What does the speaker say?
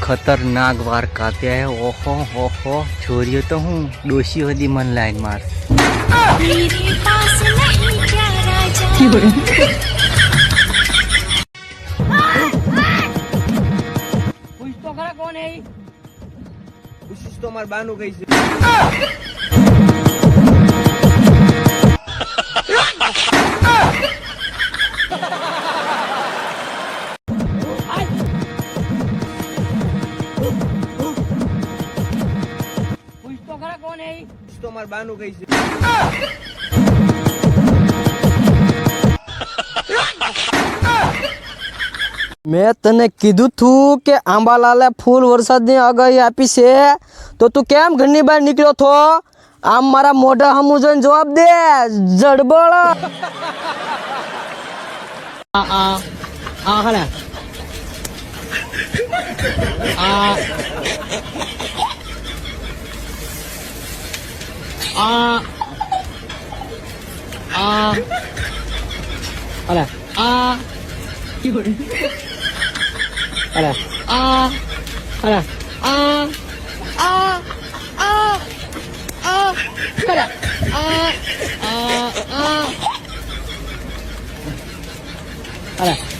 खतरनाक वार कात्या है। ओहो ओहो छोरियो तो हूँ डोशी होदी मन लाइन मार मेरे पास नहीं क्या राजा પૂછ તો ખરા કોણ હે પૂછીશ તો માર બાનું કઈ છે પૂછ તો ખરા કોણ હે પૂછીશ તો માર બાનું કઈ છે મેં તને કીધું તું કે આંબાલાલે ફૂલ વરસાદની આગાહી આપી છે તો તું કેમ ઘરની બહાર નીકળ્યો થો આમ મારા મોઢા હમું જોઈને જવાબ દે જડબળ આ ખરા આ અરે અરે અરે અરે